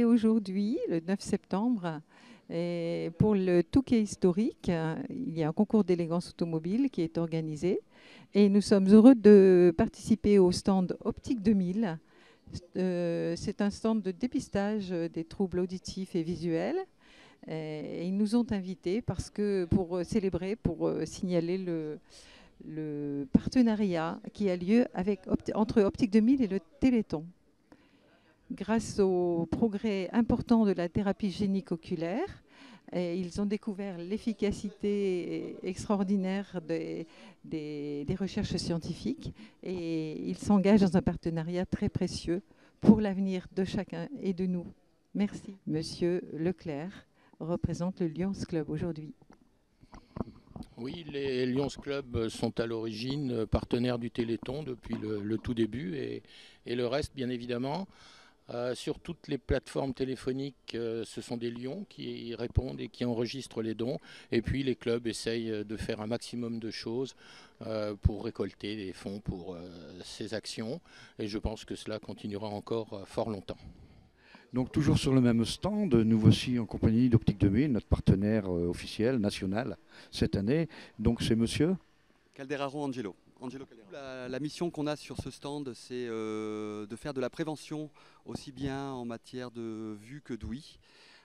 Aujourd'hui, le 9 septembre, et pour le Touquet historique, il y a un concours d'élégance automobile qui est organisé et nous sommes heureux de participer au stand Optique 2000. C'est un stand de dépistage des troubles auditifs et visuels. Et ils nous ont invités parce que pour célébrer, pour signaler le partenariat qui a lieu entre Optique 2000 et le Téléthon. Grâce au progrès important de la thérapie génique oculaire, ils ont découvert l'efficacité extraordinaire des recherches scientifiques et ils s'engagent dans un partenariat très précieux pour l'avenir de chacun et de nous. Merci. Monsieur Leclerc représente le Lions Club aujourd'hui. Oui, les Lions Club sont à l'origine partenaires du Téléthon depuis le tout début et le reste, bien évidemment. Sur toutes les plateformes téléphoniques, ce sont des lions qui y répondent et qui enregistrent les dons. Et puis les clubs essayent de faire un maximum de choses pour récolter des fonds pour ces actions. Et je pense que cela continuera encore fort longtemps. Donc toujours sur le même stand, nous voici en compagnie d'Optique 2000, notre partenaire officiel, national, cette année. Donc c'est monsieur Calderaro Angelo. La mission qu'on a sur ce stand, c'est de faire de la prévention aussi bien en matière de vue que d'ouïe.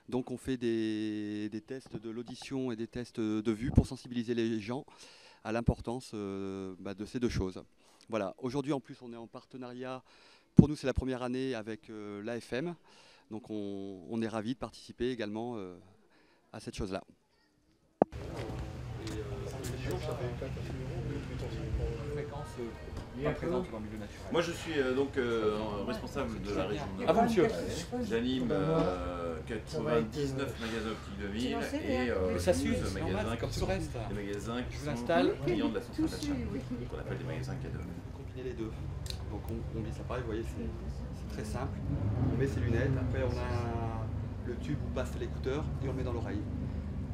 Donc on fait des tests de l'audition et des tests de vue pour sensibiliser les gens à l'importance de ces deux choses. Voilà. Aujourd'hui en plus on est en partenariat, pour nous c'est la première année avec l'AFM. Donc on est ravis de participer également à cette chose-là. Moi je suis responsable de la région. Ah bon, monsieur? J'anime 99 magasins Optique 2000 et 12 magasins comme tout le reste. Des magasins qui sont clients de la centrale d'achat, qu'on appelle des magasins cadeaux. Combiner les deux. Donc on glisse l'appareil, vous voyez, c'est très simple. On met ses lunettes, après on a le tube où passe l'écouteur et on le met dans l'oreille.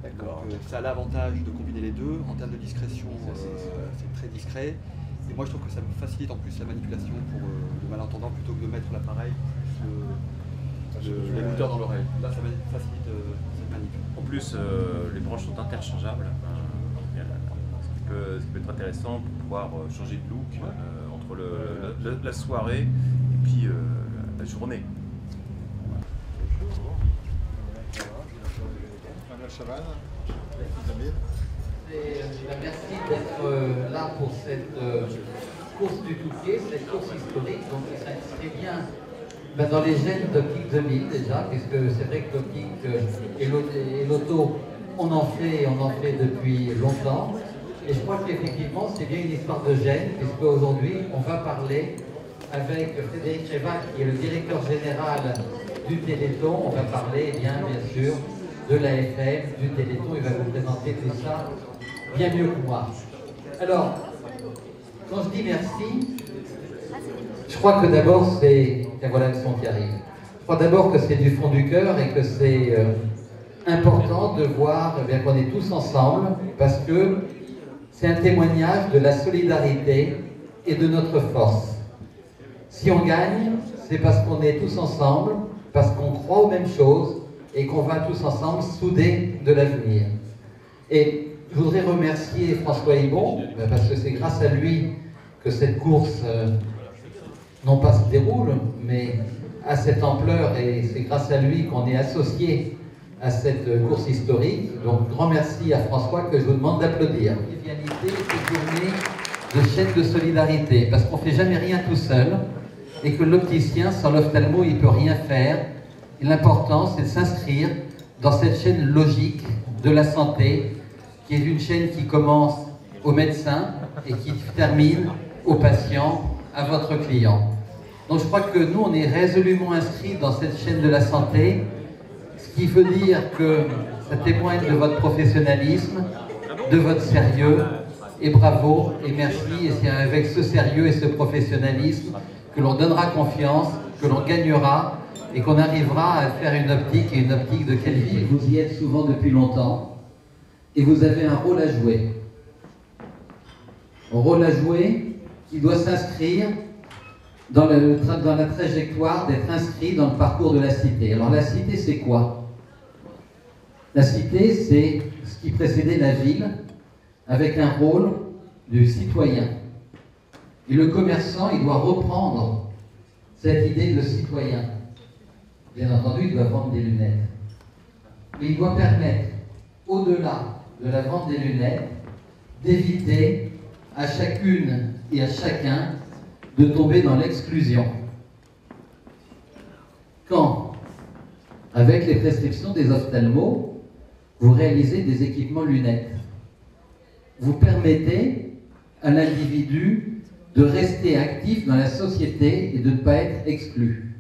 D'accord. Ça a l'avantage de combiner les deux. En termes de discrétion, c'est très discret. Et moi je trouve que ça me facilite en plus la manipulation pour le malentendant plutôt que de mettre l'appareil l'écouteur dans l'oreille. Là ça facilite cette manip. En plus les branches sont interchangeables, ce qui peut être intéressant pour pouvoir changer de look entre la soirée et puis la journée. Merci d'être là pour cette course du Touquet, cette course historique, donc qui s'inscrit bien dans les gènes d'Optique 2000 déjà, puisque c'est vrai que l'optique et l'auto, on en fait depuis longtemps. Et je crois qu'effectivement c'est bien une histoire de gènes, puisque aujourd'hui on va parler avec Frédéric Révac, qui est le directeur général du Téléthon. On va parler bien sûr de l'AFM, du Téléthon. Il va vous présenter tout ça bien mieux que moi. Alors, quand je dis merci, je crois que d'abord c'est... Voilà le son qui arrive. Je crois d'abord que c'est du fond du cœur et que c'est important de voir qu'on est tous ensemble, parce que c'est un témoignage de la solidarité et de notre force. Si on gagne, c'est parce qu'on est tous ensemble, parce qu'on croit aux mêmes choses et qu'on va tous ensemble souder de l'avenir. Et je voudrais remercier François Hibon, parce que c'est grâce à lui que cette course, non pas se déroule, mais a cette ampleur et c'est grâce à lui qu'on est associé à cette course historique. Donc, grand merci à François que je vous demande d'applaudir. Convivialité, cette journée de chaîne de solidarité, parce qu'on ne fait jamais rien tout seul et que l'opticien, sans l'ophtalmo, il ne peut rien faire. Et l'important, c'est de s'inscrire dans cette chaîne logique de la santé, qui est une chaîne qui commence au médecin et qui termine au patient, à votre client. Donc je crois que nous, on est résolument inscrits dans cette chaîne de la santé, ce qui veut dire que ça témoigne de votre professionnalisme, de votre sérieux, et bravo, et merci, et c'est avec ce sérieux et ce professionnalisme que l'on donnera confiance, que l'on gagnera, et qu'on arrivera à faire une optique, et une optique de quelle ville. Vous y êtes souvent depuis longtemps, et vous avez un rôle à jouer. Un rôle à jouer qui doit s'inscrire dans la trajectoire d'être inscrit dans le parcours de la cité. Alors la cité, c'est quoi? La cité, c'est ce qui précédait la ville, avec un rôle du citoyen. Et le commerçant, il doit reprendre cette idée de citoyen. Bien entendu, il doit vendre des lunettes. Mais il doit permettre, au-delà de la vente des lunettes, d'éviter à chacune et à chacun de tomber dans l'exclusion. Quand, avec les prescriptions des ophtalmos, vous réalisez des équipements lunettes, vous permettez à l'individu de rester actif dans la société et de ne pas être exclu.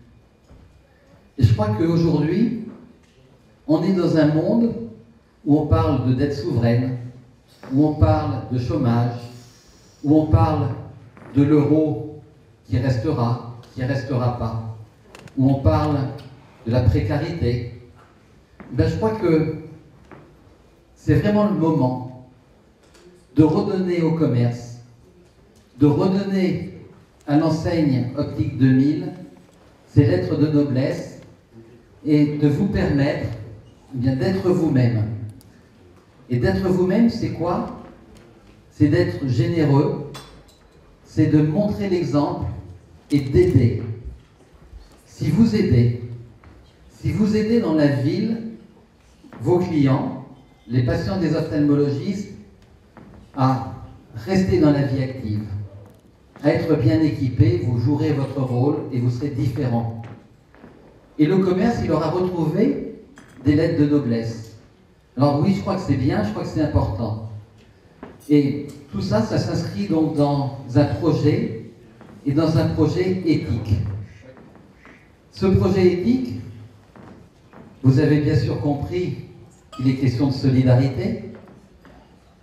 Et je crois qu'aujourd'hui, on est dans un monde où on parle de dette souveraine, où on parle de chômage, où on parle de l'euro qui restera pas, où on parle de la précarité. Ben, je crois que c'est vraiment le moment de redonner au commerce, de redonner à l'enseigne Optique 2000 ses lettres de noblesse et de vous permettre bien d'être vous-même. Et d'être vous-même, c'est quoi? C'est d'être généreux, c'est de montrer l'exemple et d'aider. Si vous aidez dans la ville vos clients, les patients des ophtalmologistes, à rester dans la vie active, à être bien équipés, vous jouerez votre rôle et vous serez différent. Et le commerce, il aura retrouvé des lettres de noblesse. Alors oui, je crois que c'est bien, je crois que c'est important. Et tout ça, ça s'inscrit donc dans un projet, et dans un projet éthique. Ce projet éthique, vous avez bien sûr compris qu'il est question de solidarité,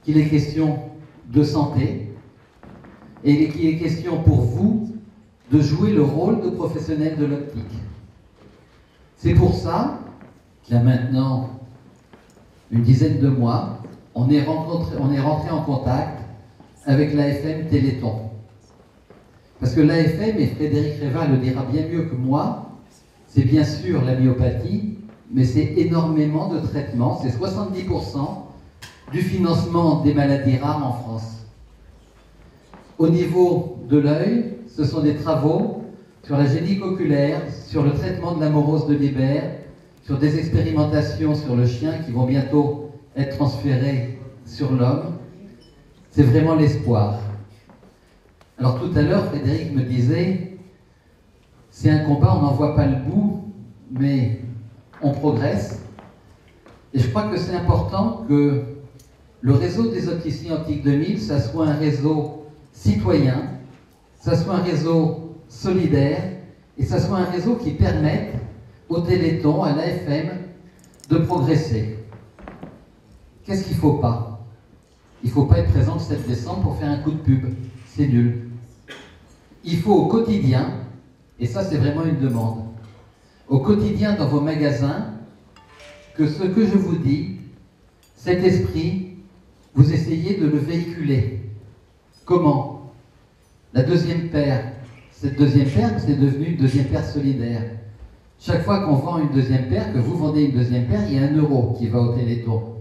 qu'il est question de santé, et qu'il est question pour vous de jouer le rôle de professionnel de l'optique. C'est pour ça qu'il y a maintenant une dizaine de mois, on est rentré en contact avec l'AFM Téléthon. Parce que l'AFM, et Frédéric Révin le dira bien mieux que moi, c'est bien sûr la myopathie, mais c'est énormément de traitements, c'est 70% du financement des maladies rares en France. Au niveau de l'œil, ce sont des travaux sur la génique oculaire, sur le traitement de l'amorose de Libère, sur des expérimentations sur le chien qui vont bientôt être transférées sur l'homme. C'est vraiment l'espoir. Alors tout à l'heure, Frédéric me disait, c'est un combat, on n'en voit pas le bout, mais on progresse. Et je crois que c'est important que le réseau des opticiens Optique 2000, ça soit un réseau citoyen, ça soit un réseau solidaire, et ça soit un réseau qui permette au Téléthon, à l'AFM, de progresser. Qu'est-ce qu'il ne faut pas? Il ne faut pas être présent le 7 décembre pour faire un coup de pub. C'est nul. Il faut au quotidien, et ça c'est vraiment une demande, au quotidien dans vos magasins, que ce que je vous dis, cet esprit, vous essayez de le véhiculer. Comment? La deuxième paire, cette deuxième paire, c'est devenu une deuxième paire solidaire. Chaque fois qu'on vend une deuxième paire, que vous vendez une deuxième paire, il y a 1 euro qui va au Téléthon.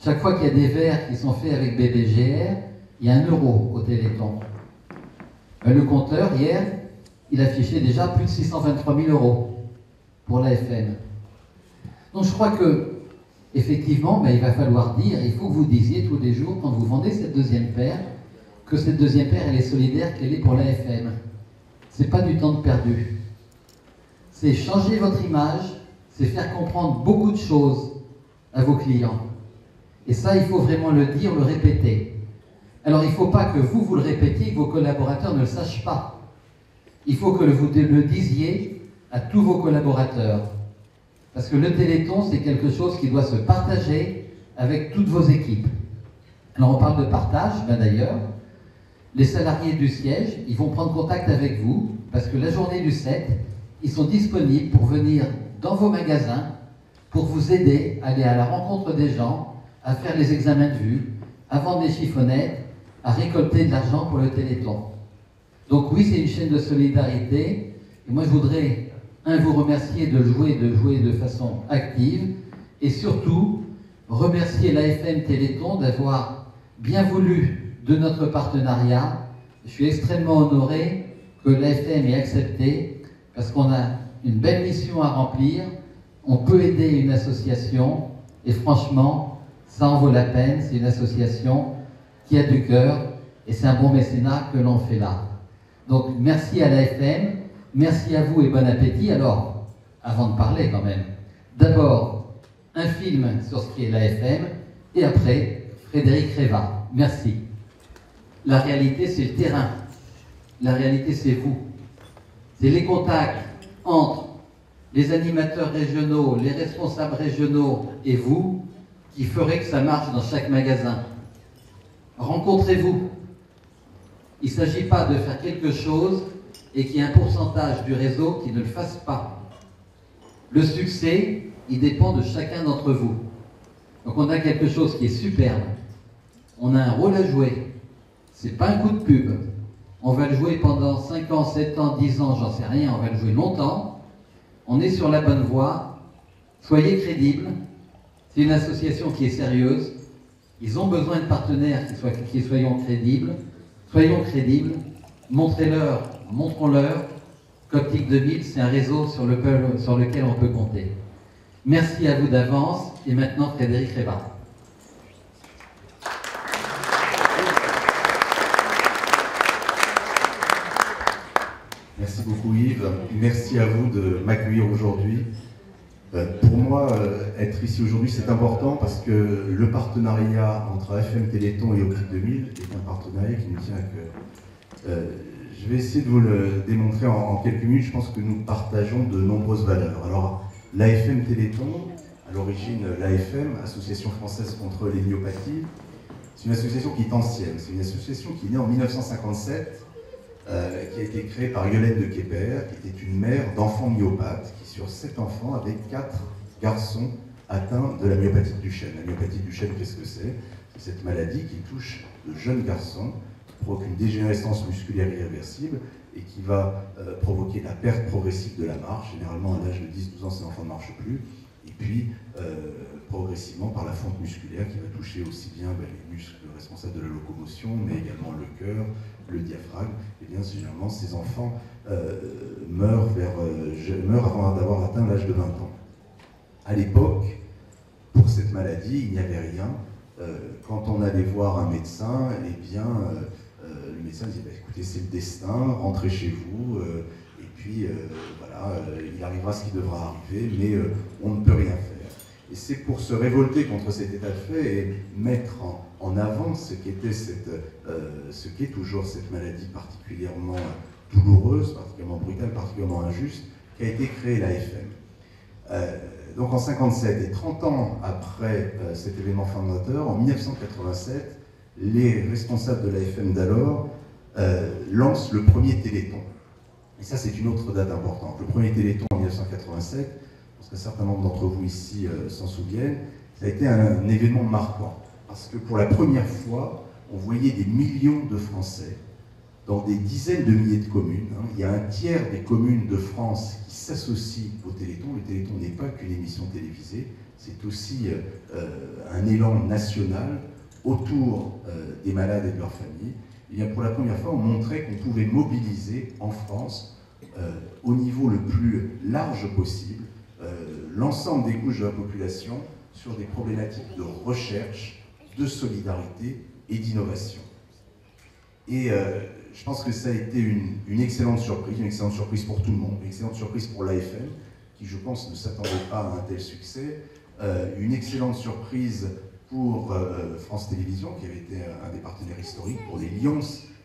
Chaque fois qu'il y a des verres qui sont faits avec BBGR, il y a 1 euro au Téléthon. Le compteur, hier, il affichait déjà plus de 623 000 € pour l'AFM. Donc je crois que, effectivement, il va falloir dire, il faut que vous disiez tous les jours, quand vous vendez cette deuxième paire, que cette deuxième paire, elle est solidaire, qu'elle est pour l'AFM. Ce n'est pas du temps de perdu. C'est changer votre image, c'est faire comprendre beaucoup de choses à vos clients. Et ça, il faut vraiment le dire, le répéter. Alors, il ne faut pas que vous le répétiez, que vos collaborateurs ne le sachent pas. Il faut que vous le disiez à tous vos collaborateurs. Parce que le Téléthon, c'est quelque chose qui doit se partager avec toutes vos équipes. Alors, on parle de partage, d'ailleurs. Les salariés du siège, ils vont prendre contact avec vous, parce que la journée du 7, ils sont disponibles pour venir dans vos magasins, pour vous aider à aller à la rencontre des gens, à faire les examens de vue, à vendre des chiffonnettes, à récolter de l'argent pour le Téléthon. Donc oui, c'est une chaîne de solidarité. Et moi, je voudrais, vous remercier de jouer de façon active, et surtout, remercier l'AFM Téléthon d'avoir bien voulu de notre partenariat. Je suis extrêmement honoré que l'AFM ait accepté, parce qu'on a une belle mission à remplir. On peut aider une association, et franchement, ça en vaut la peine. C'est une association qui a du cœur, et c'est un bon mécénat que l'on fait là. Donc, merci à l'AFM, merci à vous et bon appétit. Alors, avant de parler quand même, d'abord, un film sur ce qu'est l'AFM, et après, Frédéric Réva. Merci. La réalité, c'est le terrain. La réalité, c'est vous. C'est les contacts entre les animateurs régionaux, les responsables régionaux et vous qui feraient que ça marche dans chaque magasin. Rencontrez-vous. Il ne s'agit pas de faire quelque chose et qu'il y ait un pourcentage du réseau qui ne le fasse pas. Le succès, il dépend de chacun d'entre vous. Donc on a quelque chose qui est superbe. On a un rôle à jouer. Ce n'est pas un coup de pub. On va le jouer pendant 5 ans, 7 ans, 10 ans, j'en sais rien, on va le jouer longtemps. On est sur la bonne voie. Soyez crédibles. C'est une association qui est sérieuse. Ils ont besoin de partenaires qui soyons crédibles. Soyons crédibles. Montrez-leur, montrons-leur qu'Optique 2000, c'est un réseau sur lequel on peut compter. Merci à vous d'avance. Et maintenant, Frédéric Réva. Merci beaucoup Yves, merci à vous de m'accueillir aujourd'hui. Pour moi, être ici aujourd'hui, c'est important parce que le partenariat entre AFM Téléthon et Optique 2000 est un partenariat qui nous tient à cœur. Je vais essayer de vous le démontrer en quelques minutes. Je pense que nous partageons de nombreuses valeurs. Alors, l'AFM Téléthon, à l'origine l'AFM, Association française contre les myopathies, c'est une association qui est ancienne. C'est une association qui est née en 1957, qui a été créée par Yolène de Quépert, qui était une mère d'enfants myopathes, qui sur 7 enfants avait 4 garçons atteints de la myopathie de Duchenne. La myopathie de Duchenne, qu'est-ce que c'est? C'est cette maladie qui touche de jeunes garçons, qui provoque une dégénérescence musculaire irréversible et qui va provoquer la perte progressive de la marche. Généralement, à l'âge de 10-12 ans, ces enfants ne marchent plus. Et puis, progressivement, par la fonte musculaire qui va toucher aussi bien les muscles responsables de la locomotion, mais également le cœur, le diaphragme. Et bien, généralement, ces enfants meurent avant d'avoir atteint l'âge de 20 ans. À l'époque, pour cette maladie, il n'y avait rien. Quand on allait voir un médecin, eh bien, le médecin disait écoutez, c'est le destin, rentrez chez vous, et puis voilà, il arrivera ce qui devra arriver, mais on ne peut rien faire. Et c'est pour se révolter contre cet état de fait et mettre en avant ce qu'est toujours cette maladie particulièrement douloureuse, particulièrement brutale, particulièrement injuste, qu'a été créée l'AFM. Donc en 1957, et 30 ans après cet événement fondateur, en 1987, les responsables de l'AFM d'alors lancent le premier Téléthon. Et ça, c'est une autre date importante. Le premier Téléthon en 1987, parce qu'un certain nombre d'entre vous ici s'en souviennent, ça a été un événement marquant. Parce que pour la première fois, on voyait des millions de Français dans des dizaines de milliers de communes. Il y a un tiers des communes de France qui s'associent au Téléthon. Le Téléthon n'est pas qu'une émission télévisée, c'est aussi un élan national autour des malades et de leurs familles. Et bien pour la première fois, on montrait qu'on pouvait mobiliser en France au niveau le plus large possible l'ensemble des couches de la population sur des problématiques de recherche, de solidarité et d'innovation. Et je pense que ça a été une excellente surprise pour tout le monde, une excellente surprise pour l'AFM, qui je pense ne s'attendait pas à un tel succès, une excellente surprise pour France Télévisions, qui avait été un des partenaires historiques, pour les Lions,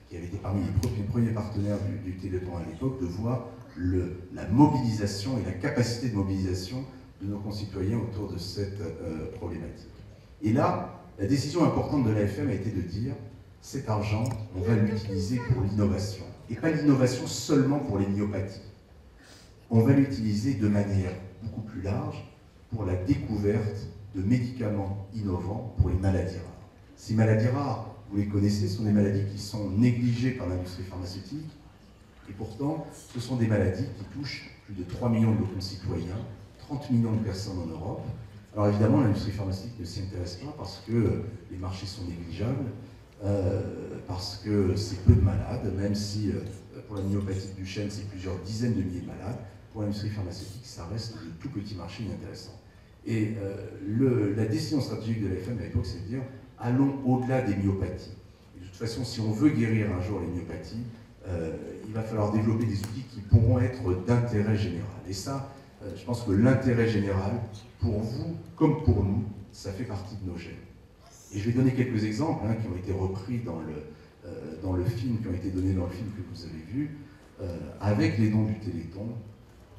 qui avait été parmi les premiers partenaires du Téléthon à l'époque, de voir la mobilisation et la capacité de mobilisation de nos concitoyens autour de cette problématique. Et là, la décision importante de l'AFM a été de dire cet argent, on va l'utiliser pour l'innovation. Et pas l'innovation seulement pour les myopathies. On va l'utiliser de manière beaucoup plus large pour la découverte de médicaments innovants pour les maladies rares. Ces maladies rares, vous les connaissez, ce sont des maladies qui sont négligées par l'industrie pharmaceutique. Et pourtant, ce sont des maladies qui touchent plus de 3 millions de nos concitoyens, 30 millions de personnes en Europe. Alors évidemment, l'industrie pharmaceutique ne s'y intéresse pas parce que les marchés sont négligeables, parce que c'est peu de malades, même si pour la myopathie de Duchenne, c'est plusieurs dizaines de milliers de malades. Pour l'industrie pharmaceutique, ça reste de tout petits marchés inintéressants. Et la décision stratégique de l'AFM à l'époque, c'est de dire allons au-delà des myopathies. Et de toute façon, si on veut guérir un jour les myopathies, il va falloir développer des outils qui pourront être d'intérêt général. Et ça, je pense que l'intérêt général, pour vous comme pour nous, ça fait partie de nos gènes. Et je vais donner quelques exemples qui ont été repris dans le film, qui ont été donnés dans le film que vous avez vu. Avec les dons du Téléthon,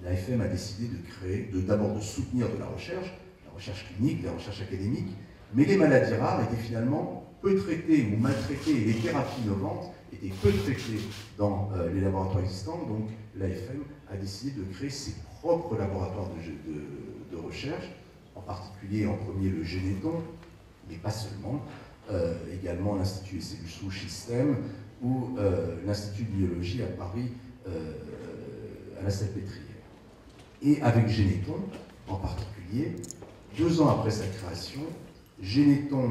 l'AFM a décidé de créer, d'abord de soutenir de la recherche clinique, la recherche académique, mais les maladies rares étaient finalement peu traitées ou mal traitées, et les thérapies innovantes étaient peu traitées dans les laboratoires existants. Donc l'AFM a décidé de créer ses propres laboratoires de recherche, en particulier en premier le Généton, mais pas seulement, également l'Institut des cellules souches ISTEM ou l'Institut de biologie à Paris, à la Salpêtrière. Et avec Généton, en particulier, 2 ans après sa création, Généton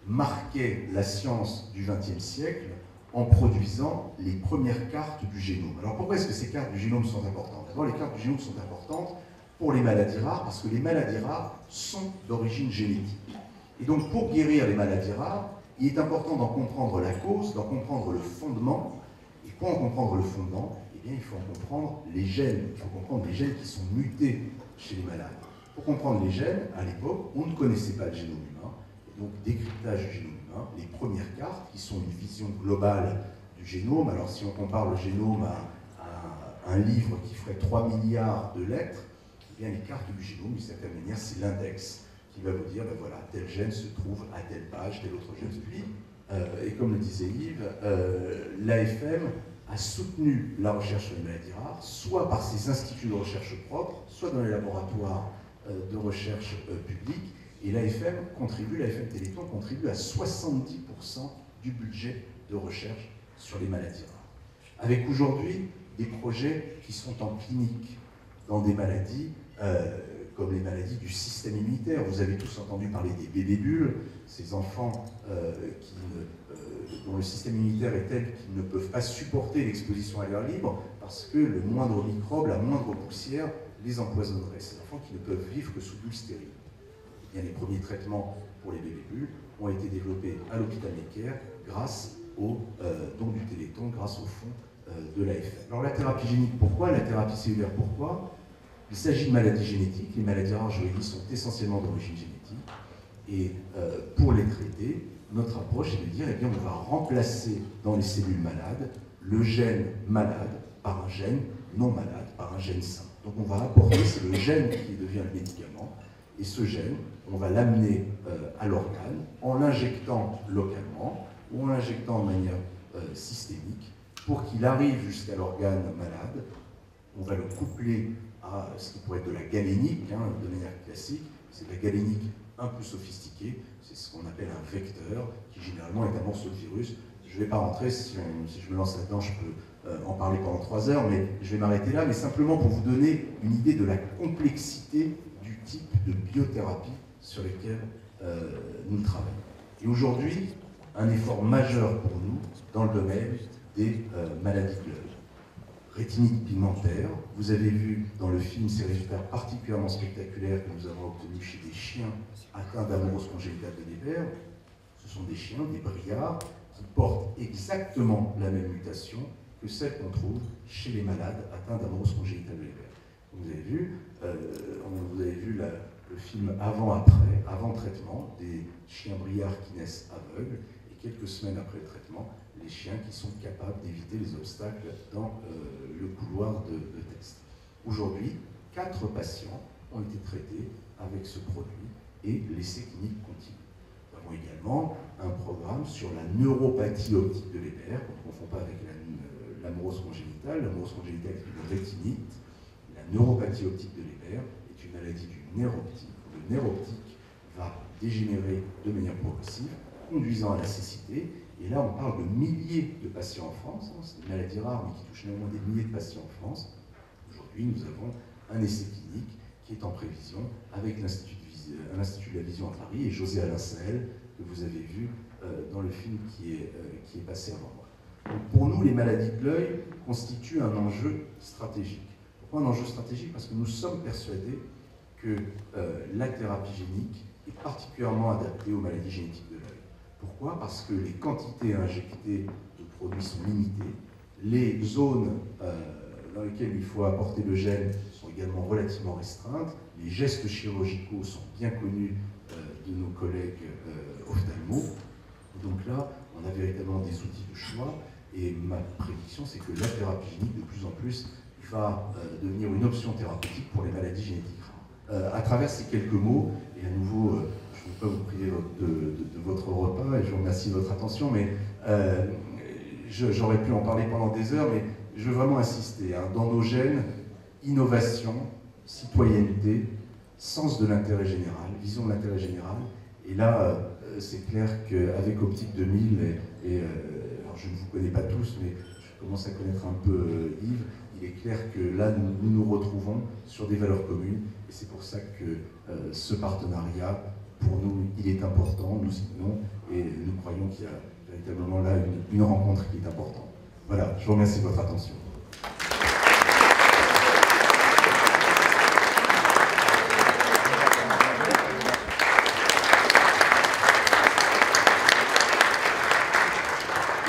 marquait la science du XXe siècle en produisant les premières cartes du génome. Alors pourquoi est-ce que ces cartes du génome sont importantes? D'abord, les cartes du génome sont importantes pour les maladies rares, parce que les maladies rares sont d'origine génétique. Et donc, pour guérir les maladies rares, il est important d'en comprendre la cause, d'en comprendre le fondement. Et pour en comprendre le fondement, eh bien, il faut en comprendre les gènes. Il faut comprendre les gènes qui sont mutés chez les malades. Pour comprendre les gènes, à l'époque, on ne connaissait pas le génome humain. Et donc, décryptage du génome humain, les premières cartes, qui sont une vision globale du génome. Alors, si on compare le génome à un livre qui ferait 3 milliards de lettres, eh bien, les cartes du génome, d'une certaine manière, c'est l'index qui va vous dire, ben voilà, tel gène se trouve à telle page, tel autre gène. Puis, et comme le disait Yves, l'AFM a soutenu la recherche sur les maladies rares, soit par ses instituts de recherche propres, soit dans les laboratoires de recherche publics. Et l'AFM Téléthon contribue à 70% du budget de recherche sur les maladies rares. Avec aujourd'hui des projets qui sont en clinique dans des maladies comme les maladies du système immunitaire. Vous avez tous entendu parler des bébés bulles, ces enfants dont le système immunitaire est tel qu'ils ne peuvent pas supporter l'exposition à l'air libre parce que le moindre microbe, la moindre poussière les empoisonnerait. Ces enfants qui ne peuvent vivre que sous bulles stériles. Eh bien, les premiers traitements pour les bébés bulles ont été développés à l'hôpital Necker grâce au don du Téléthon, grâce au fonds de l'AFM. Alors la thérapie génique, pourquoi? La thérapie cellulaire, pourquoi? Il s'agit de maladies génétiques. Les maladies rares, je l'ai dit, sont essentiellement d'origine génétique. Et pour les traiter, notre approche est de dire, eh bien, on va remplacer dans les cellules malades le gène malade par un gène non malade, par un gène sain. Donc on va apporter, c'est le gène qui devient le médicament, et ce gène, on va l'amener à l'organe en l'injectant localement ou en l'injectant de manière systémique pour qu'il arrive jusqu'à l'organe malade. On va le coupler à ce qui pourrait être de la galénique, de manière classique. C'est de la galénique un peu sophistiquée, c'est ce qu'on appelle un vecteur, qui généralement est un morceau de virus. Je ne vais pas rentrer, si je me lance là-dedans, je peux en parler pendant 3 heures, mais je vais m'arrêter là, mais simplement pour vous donner une idée de la complexité du type de biothérapie sur lesquelles nous travaillons. Et aujourd'hui, un effort majeur pour nous dans le domaine des maladies de l'œil. rétinite pigmentaire. Vous avez vu dans le film ces résultats particulièrement spectaculaires que nous avons obtenus chez des chiens atteints d'amorose congénitale de Leber. Ce sont des chiens, des briards, qui portent exactement la même mutation que celle qu'on trouve chez les malades atteints d'amorose congénitale de Leber. Vous avez vu le film avant-après, avant traitement, des chiens briards qui naissent aveugles, et quelques semaines après le traitement, les chiens qui sont capables d'éviter les obstacles dans le couloir de test. Aujourd'hui, 4 patients ont été traités avec ce produit et l'essai clinique continue. Nous avons également un programme sur la neuropathie optique de Leber, qu'on ne confond pas avec l'amorose congénitale. L'amorose congénitale est une rétinite. La neuropathie optique de Leber est une maladie du nerf optique. Le nerf optique va dégénérer de manière progressive, conduisant à la cécité. Et là, on parle de milliers de patients en France. C'est une maladie rare, mais qui touche néanmoins des milliers de patients en France. Aujourd'hui, nous avons un essai clinique qui est en prévision avec l'Institut de la Vision à Paris et José Alain Sahel, que vous avez vu dans le film qui est passé avant moi. Donc pour nous, les maladies de l'œil constituent un enjeu stratégique. Pourquoi un enjeu stratégique? Parce que nous sommes persuadés que la thérapie génique est particulièrement adaptée aux maladies génétiques de l'œil. Pourquoi? Parce que les quantités injectées de produits sont limitées, les zones dans lesquelles il faut apporter le gène sont également relativement restreintes, les gestes chirurgicaux sont bien connus de nos collègues ophtalmos. Donc là, on a véritablement des outils de choix, et ma prédiction, c'est que la thérapie génique, de plus en plus, va devenir une option thérapeutique pour les maladies génétiques rares. À travers ces quelques mots, et à nouveau, je ne veux pas vous priver de votre repas, et je vous remercie de votre attention, mais j'aurais pu en parler pendant des heures, mais je veux vraiment insister, dans nos gènes, innovation, citoyenneté, sens de l'intérêt général, vision de l'intérêt général, et là, c'est clair qu'avec Optique 2000, alors je ne vous connais pas tous, mais je commence à connaître un peu Yves, il est clair que là, nous nous retrouvons sur des valeurs communes, et c'est pour ça que ce partenariat, pour nous, il est important, nous y tenons, et nous croyons qu'il y a véritablement là une rencontre qui est importante. Voilà, je vous remercie de votre attention.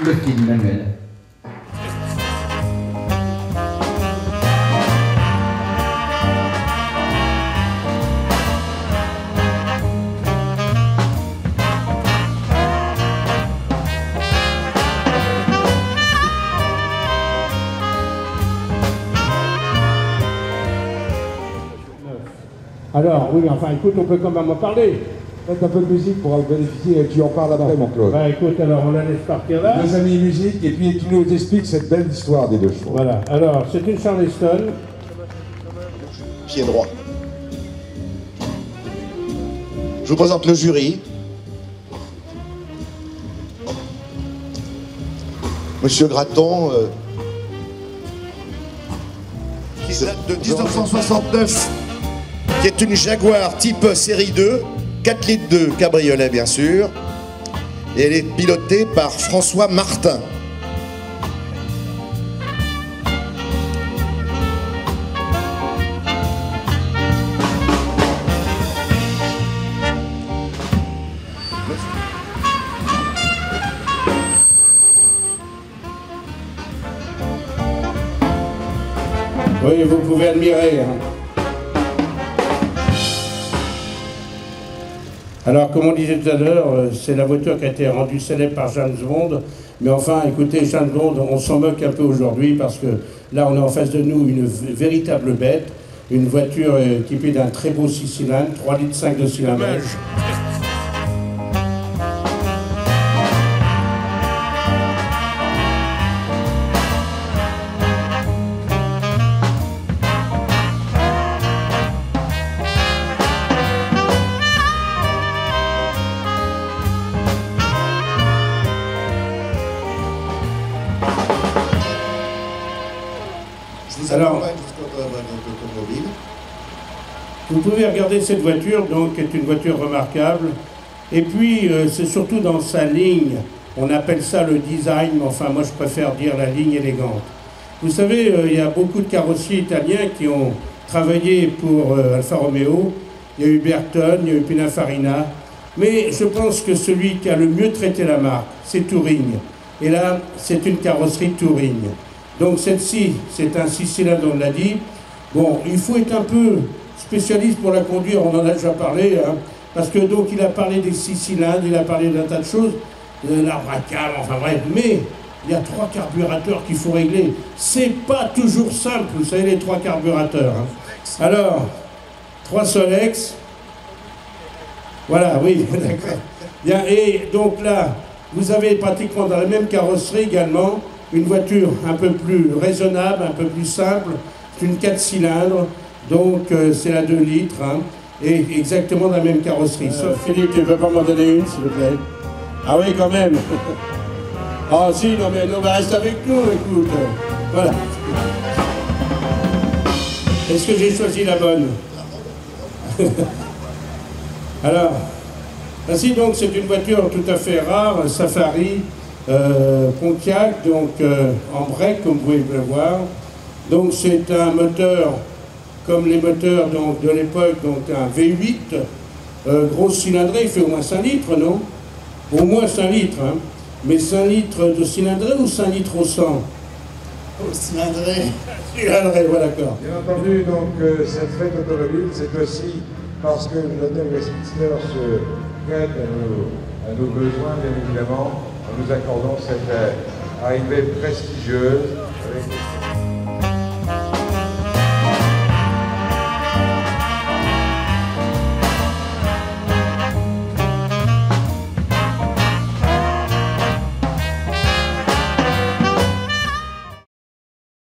Le film Manuel. Alors, oui, enfin, écoute, on peut quand même en parler. Faites un peu de musique pour en bénéficier et tu en parles après, mon Claude. Bah écoute, alors on la laisse partir là. Deux amis musique et puis tu nous expliques cette belle histoire des deux chevaux. Voilà, alors c'est une Charleston. Pied droit. Je vous présente le jury. Monsieur Gratton, qui date de 1969, qui est une Jaguar type série 2, 4 litres de cabriolet bien sûr, et elle est pilotée par François Martin. Oui, vous pouvez admirer. Alors, comme on disait tout à l'heure, c'est la voiture qui a été rendue célèbre par James Bond. Mais enfin, écoutez, James Bond, on s'en moque un peu aujourd'hui parce que là, on a en face de nous une véritable bête, une voiture équipée d'un très beau 6 cylindres, 3,5 litres de cylindrage. Alors, vous pouvez regarder cette voiture, donc, qui est une voiture remarquable. Et puis, c'est surtout dans sa ligne, on appelle ça le design, mais enfin, moi, je préfère dire la ligne élégante. Vous savez, il y a beaucoup de carrossiers italiens qui ont travaillé pour Alfa Romeo. Il y a eu Bertone, il y a eu Pininfarina. Mais je pense que celui qui a le mieux traité la marque, c'est Touring. Et là, c'est une carrosserie Touring. Donc celle-ci, c'est un 6 cylindres, on l'a dit. Bon, il faut être un peu spécialiste pour la conduire, on en a déjà parlé, hein, parce que donc il a parlé des 6 cylindres, il a parlé d'un tas de choses, l'arbre à câble, enfin bref, mais il y a 3 carburateurs qu'il faut régler. C'est pas toujours simple, vous savez, les 3 carburateurs. Hein. Alors, 3 Solex, voilà, oui, d'accord. Et donc là, vous avez pratiquement dans la même carrosserie également une voiture un peu plus raisonnable, un peu plus simple. C'est une 4 cylindres, donc c'est la 2 litres, hein, et exactement dans la même carrosserie. Sauf Philippe, tu ne peux pas m'en donner une, s'il vous plaît? Ah oui, quand même. Ah si, non mais non, reste avec nous, écoute. Voilà. Est-ce que j'ai choisi la bonne? Alors, ainsi donc c'est une voiture tout à fait rare, un Safari Pontiac, donc en break, comme vous pouvez le voir. Donc c'est un moteur comme les moteurs donc, de l'époque, donc un V8, grosse cylindrée, il fait au moins 5 litres, non? Au moins 5 litres, hein. Mais 5 litres de cylindrée ou 5 litres au 100? Au cylindré. Cylindré, voilà, d'accord. Bien entendu, donc cette fête automobile, c'est aussi parce que l'hôtel Westminster se prête à nos besoins, bien évidemment, en nous accordant cette arrivée prestigieuse avec